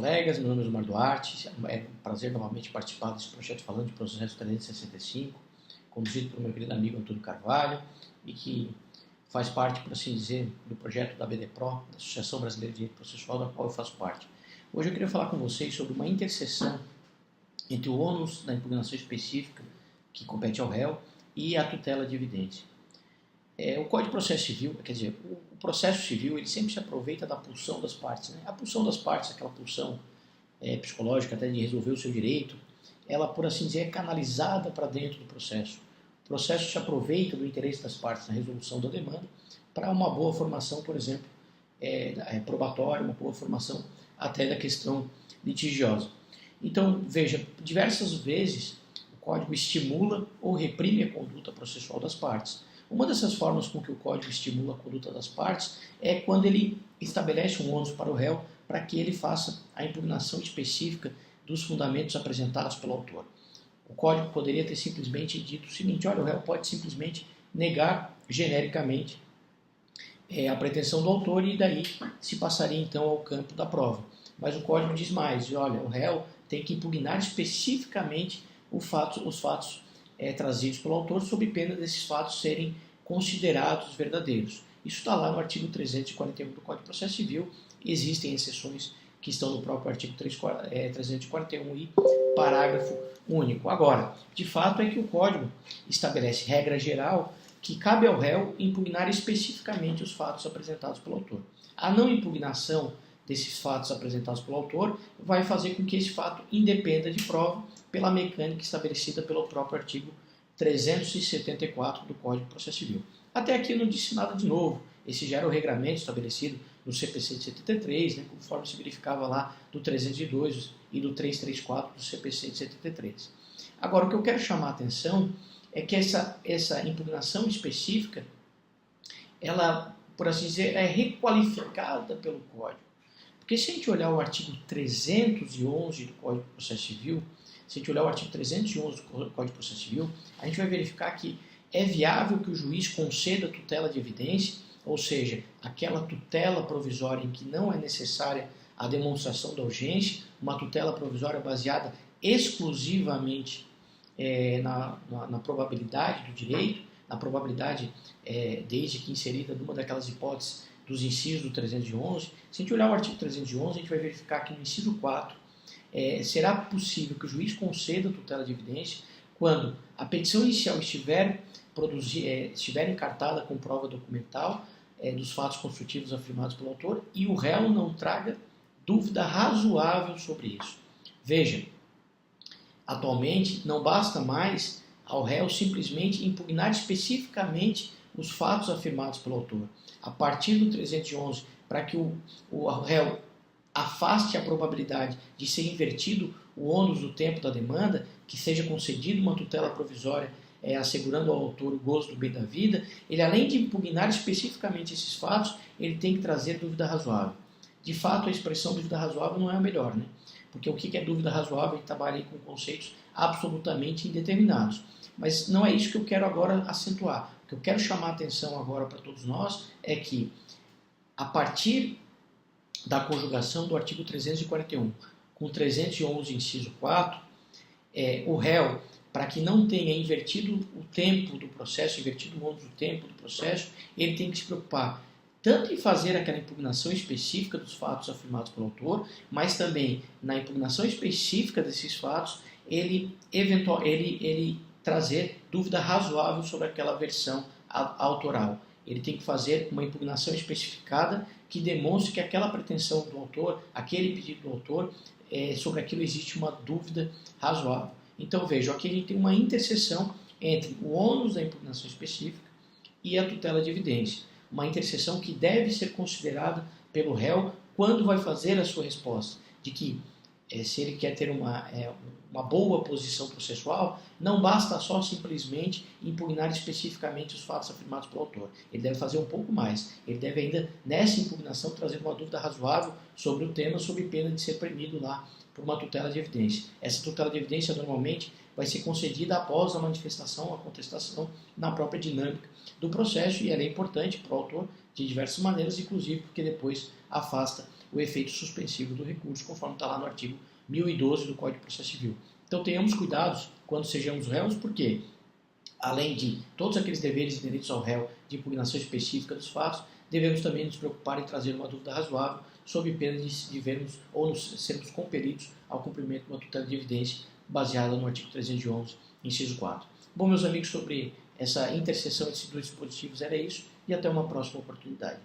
colegas, meu nome é Osmar Duarte, é um prazer novamente participar desse projeto falando de processo 365, conduzido pelo meu querido amigo Antônio Carvalho, e que faz parte, por assim dizer, do projeto da BDPRO, da Associação Brasileira de Direito Processual, da qual eu faço parte. Hoje eu queria falar com vocês sobre uma interseção entre o ônus da impugnação específica que compete ao réu e a tutela de evidência. O Código de Processo Civil, quer dizer, o processo civil, ele sempre se aproveita da pulsão das partes, né? A pulsão das partes, aquela pulsão psicológica até de resolver o seu direito, ela, por assim dizer, é canalizada para dentro do processo. O processo se aproveita do interesse das partes na resolução da demanda para uma boa formação, por exemplo, probatória, uma boa formação até da questão litigiosa. Então, veja, diversas vezes o Código estimula ou reprime a conduta processual das partes. Uma dessas formas com que o Código estimula a conduta das partes é quando ele estabelece um ônus para o réu para que ele faça a impugnação específica dos fundamentos apresentados pelo autor. O Código poderia ter simplesmente dito o seguinte: olha, o réu pode simplesmente negar genericamente a pretensão do autor e daí se passaria então ao campo da prova. Mas o Código diz mais: olha, o réu tem que impugnar especificamente os fatos trazidos pelo autor, sob pena desses fatos serem considerados verdadeiros. Isso está lá no artigo 341 do Código de Processo Civil. Existem exceções que estão no próprio artigo 341 e parágrafo único. Agora, de fato é que o Código estabelece regra geral que cabe ao réu impugnar especificamente os fatos apresentados pelo autor. A não impugnação desses fatos apresentados pelo autor vai fazer com que esse fato independa de prova pela mecânica estabelecida pelo próprio artigo 374 do Código de Processo Civil. Até aqui não disse nada de novo. Esse já era o regramento estabelecido no CPC de 73, né, conforme se verificava lá do 302 e do 334 do CPC de 73. Agora, o que eu quero chamar a atenção é que essa impugnação específica, ela, por assim dizer, é requalificada pelo Código. Porque se a gente olhar o artigo 311 do Código de Processo Civil, se a gente olhar o artigo 311 do Código de Processo Civil, a gente vai verificar que é viável que o juiz conceda tutela de evidência, ou seja, aquela tutela provisória em que não é necessária a demonstração da urgência, uma tutela provisória baseada exclusivamente na probabilidade do direito, na probabilidade desde que inserida numa daquelas hipóteses dos incisos do 311. Se a gente olhar o artigo 311, a gente vai verificar que no inciso 4 será possível que o juiz conceda a tutela de evidência quando a petição inicial estiver encartada com prova documental dos fatos constitutivos afirmados pelo autor e o réu não traga dúvida razoável sobre isso. Veja, atualmente não basta mais ao réu simplesmente impugnar especificamente os fatos afirmados pelo autor. A partir do 311, para que o réu afaste a probabilidade de ser invertido o ônus do tempo da demanda, que seja concedida uma tutela provisória assegurando ao autor o gozo do bem da vida, ele, além de impugnar especificamente esses fatos, ele tem que trazer dúvida razoável. De fato, a expressão dúvida razoável não é a melhor, né? Porque o que é dúvida razoável? A gente trabalha aí com conceitos absolutamente indeterminados. Mas não é isso que eu quero agora acentuar. O que eu quero chamar a atenção agora para todos nós é que, a partir da conjugação do artigo 341 com 311, inciso 4, o réu, para que não tenha invertido o tempo do processo, invertido o ônus do tempo do processo, ele tem que se preocupar tanto em fazer aquela impugnação específica dos fatos afirmados pelo autor, mas também na impugnação específica desses fatos, ele trazer dúvida razoável sobre aquela versão autoral. Ele tem que fazer uma impugnação especificada que demonstre que aquela pretensão do autor, aquele pedido do autor, sobre aquilo existe uma dúvida razoável. Então veja, aqui a gente tem uma interseção entre o ônus da impugnação específica e a tutela de evidência. Uma interseção que deve ser considerada pelo réu quando vai fazer a sua resposta, de que se ele quer ter uma boa posição processual, não basta só simplesmente impugnar especificamente os fatos afirmados pelo autor. Ele deve fazer um pouco mais. Ele deve ainda, nessa impugnação, trazer uma dúvida razoável sobre o tema, sob pena de ser premido lá por uma tutela de evidência. Essa tutela de evidência, normalmente, vai ser concedida após a manifestação, a contestação, na própria dinâmica do processo, e ela é importante para o autor de diversas maneiras, inclusive porque depois afasta o efeito suspensivo do recurso, conforme está lá no artigo 1012 do Código de Processo Civil. Então tenhamos cuidados quando sejamos réus, porque além de todos aqueles deveres inerentes ao réu de impugnação específica dos fatos, devemos também nos preocupar em trazer uma dúvida razoável sob pena de vermos ou sermos compelidos ao cumprimento de uma tutela de evidência baseada no artigo 311, inciso 4. Bom, meus amigos, sobre essa interseção desses dois dispositivos era isso, e até uma próxima oportunidade.